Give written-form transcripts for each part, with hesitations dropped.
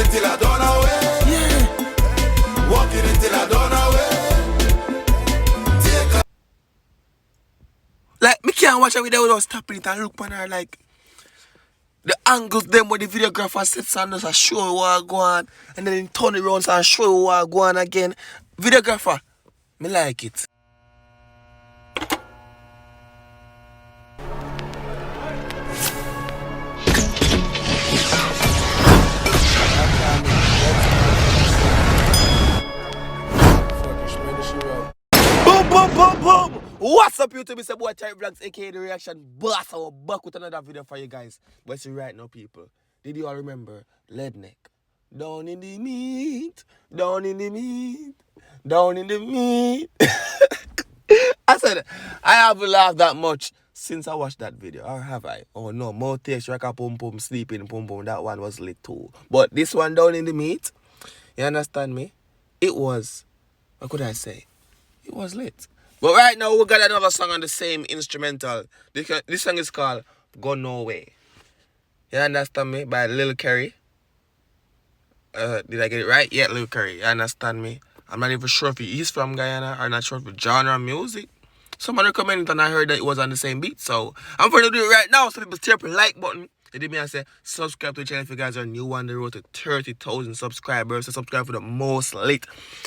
until I don't away. Yeah. Walking until I don't away. Like, me can't watch a video without stopping it and look on her like the angles them where the videographer sits on us and show what go on, and then he turn it around and show what go on again. Videographer, me like it. Boom, boom, boom, boom! What's up, YouTube? It's your boy Tyrekevlogs, aka The Reaction Boss. I'm back with another video for you guys. But see right now, people, did you all remember Leadneck? Down in the meat, down in the meat, down in the meat. I said, I haven't laughed that much since I watched that video. Or have I? Oh no, more takes, Raka Pum Pum, Sleeping Pum Pum. That one was lit too. But this one, Down in the Meat, you understand me? It was, what could I say? It was lit. But right now, we got another song on the same instrumental. This song is called Go No Way. You understand me? By Lil Kerry. Did I get it right? Yeah, Lil Kerry. You understand me? I'm not even sure if he's from Guyana or not sure if it's genre of music. Someone recommended and I heard that it was on the same beat. So I'm going to do it right now. So people tap the like button. They did me and say subscribe to the channel if you guys are new on the road to 30,000 subscribers. So subscribe for the most lit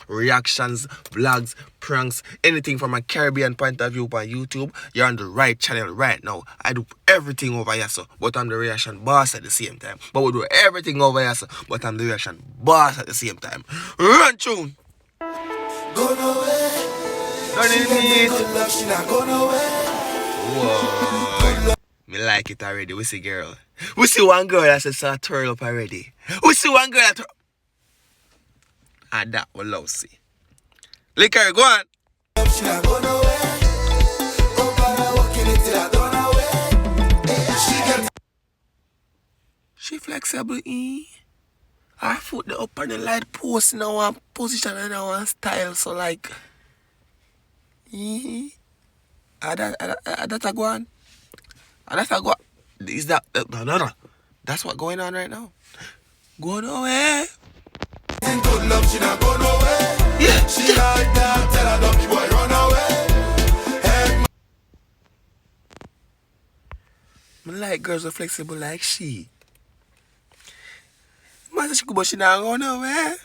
reactions, vlogs, pranks, anything from a Caribbean point of view on YouTube. You're on the right channel right now. I do everything over here, so, but I'm the reaction boss at the same time. But we do everything over here, so, but I'm the reaction boss at the same time. Run tune. Go nowhere. Don't need good love, she not go nowhere. Whoa. Me like it already. We see girl. We see one girl that says a twirl up already. We see one girl that and that we love see. Lil Kerry, go on. She not go nowhere. Oh, but I walking until I don't know. She flexible, Her foot the up on the light post in one position and one style, so like that a go on. That's a go. Is that no? That's what going on right now. Go nowhere. In good love, she not go nowhere. Yeah. She like that. Tell her don't be boy run away. I like girls who are flexible like she. Man, she go, but she not run away.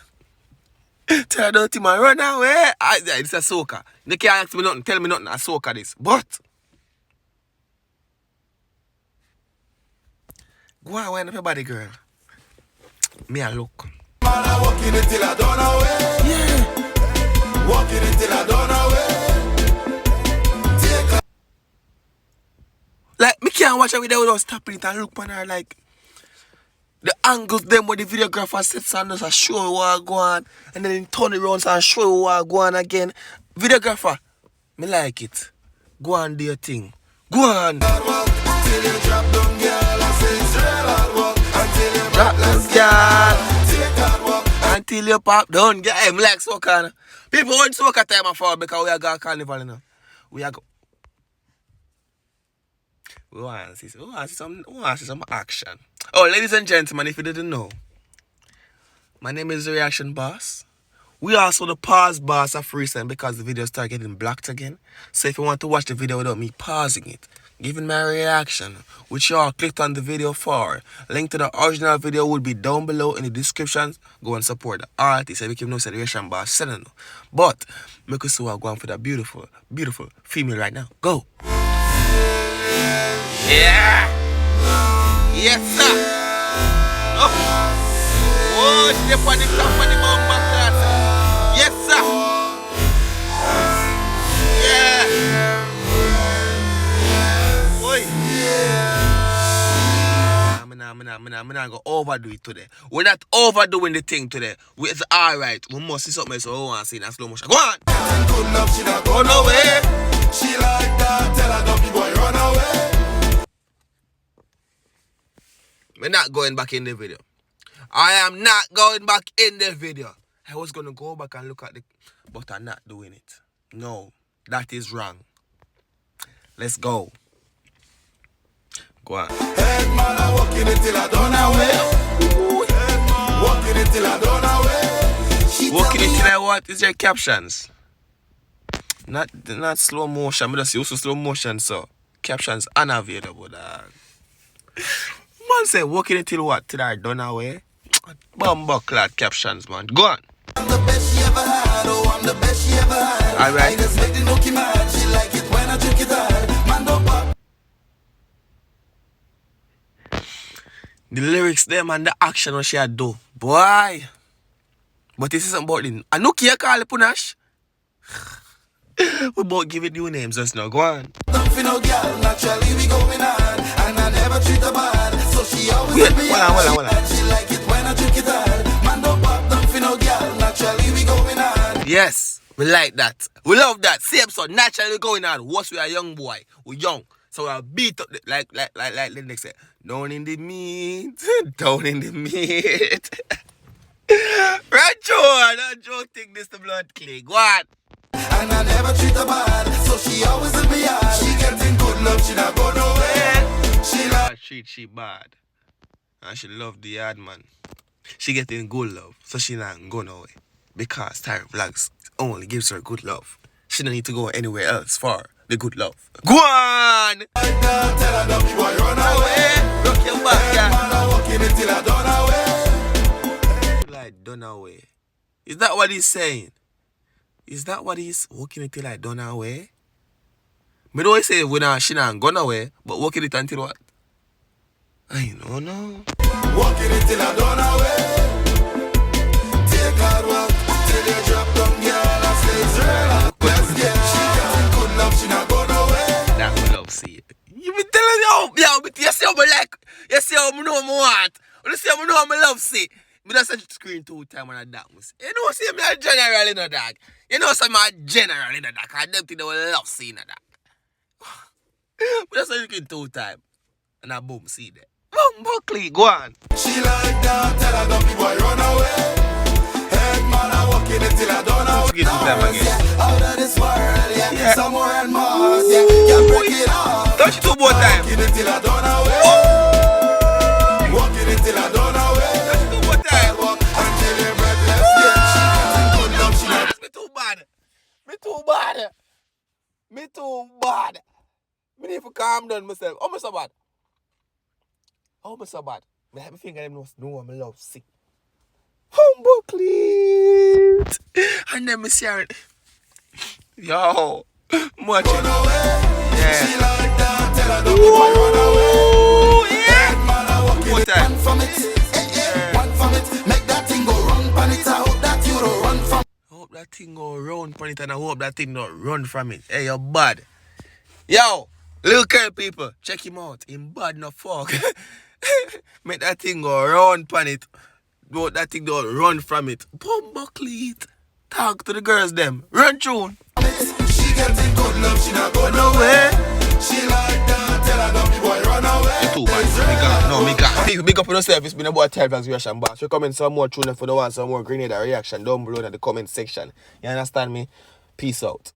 Tell her don't man run away. It's a soca. They can't ask me nothing. Tell me nothing. A soca this, but. Go on, wind up your body, girl. Me a look. Man, I walking until I don't know where. Yeah. Walking until I don't know where. Take a... Like, me can't watch a video without stopping it and look on her like the angles them where the videographer sits on us and show what go on, and then he turn it around and show what go on again. Videographer, me like it. Go on, do your thing. Go on. Till you drop down, girl. Until you pop down, get him like soca. People want soca time for because we are got carnival now. We want to see some action. Oh, ladies and gentlemen, if you didn't know, my name is The Reaction Boss. We also the pause boss of freestyle because the video start getting blocked again. So if you want to watch the video without me pausing it, giving my reaction, which you all clicked on the video for, link to the original video will be down below in the description. Go and support the artist. I became no The Reaction Boss. But make us see I'm going for that beautiful, beautiful female right now. Go. Yeah. Yes, sir. Oh, step on the top of the bumper class. Yes, sir. Yeah. Boy. I'm not going to overdo it today. We're not overdoing the thing today. It's alright. We must see something so we want to see in a slow motion. Go on. Good love, she not go nowhere. She like that. Tell her don't be boy run away. We're not going back in the video. I am not going back in the video. I was going to go back and look at the... But I'm not doing it. No, that is wrong. Let's go. Go on. Head man, I'm walking until I don't know where. Walking until what is your captions? Not slow motion. I just use slow motion, so captions unavailable, dog. Man say walking until what? Till I done away. Bumbuckler captions, man. Go on. I'm the best she ever had, oh, I'm the best she ever had. Alright. I just make the nookie mad, she like it when I drink it hard. Man, don't pop. The lyrics them and the action what she had do. Boy. But this isn't about the Anuki call it Punash. We both giving new names just now. Go on. Don't feel no girl, naturally we going on. And I never treat her bad, so she always Wait, let me hold on. She like it when I drink it hard. Man, don't pop, don't feel no girl, naturally we going on. Yes, we like that. We love that. Same so naturally going on. Once we are young boy, we young. So we beat up like the next say. Down in the meat. Down in the meat. Rancho think this the blood click. What? And I never treat her bad, so she always let me hard. She getting good love, she not go nowhere. She like Treat she bad. And she love the yard man. She getting good love, so she not go nowhere. Because Tyrekevlogs only gives her good love. She don't need to go anywhere else for the good love. Go on! tell her don't be boy run away. Look your back, Man, yeah. I walk in until I done away. Like done away. Is that what he's saying? Is that what he's walking it till I done away? Me don't say she not gone away, but walking it until what? I don't know. Walking until I done away. Take hard walk till you drop down, girl. I say it's real. Let's get she getting good love, she not go nowhere. That we love see it. You be telling me, yo, but you see how me like, you see how me know me want, you see how me know me love see. Me just send screen 2 times on a dog. You know, see me a general in a dog. You know, some a general in a dog. I don't think they will love seeing a dog. Me just send screen 2 times. And I boom, see that. Boom, Buckley, go on. She like that, tell her don't be boy run away. Head man, I walking until I done away. Forget 2 times again. Yeah, out of this world, yeah, Yeah. somewhere in Mars, yeah, can't break it off. Touch it 2 more times. Walking until I done away. Walking until I done away. Touch it 2 more times. Walk until you're breathless, yeah. She getting good love, she not. Me too bad. Me too bad. Me too bad. Me need to calm down myself. Oh, me so bad. Oh, me so bad. Me have me finger them know what me love sick. Humble clean. And then me share it. Yo. Watch it. Yeah. She like that, tell her don't be boy run away. Yeah. Man, I walk in One it, time. one from it, one from it. Make that thing go run pan it. I hope that you don't run from. I hope that thing go run from it and I hope that thing don't run from it. Hey, you're bad. Yo, Lil Kerry people, check him out. Him bad no fuck. Make that thing go run from it. Don't that thing don't run from it. Bumbuckle it. Talk to the girls them. Run tune. She getting good love, she not go nowhere. She like that, tell her don't be boy run away. You too bad. Me can't. Big up on yourself. It's been about Tyrekevlogs reaction box. Recommend some more tune if you don't want some more Grenada reaction down below in the comment section. You understand me? Peace out.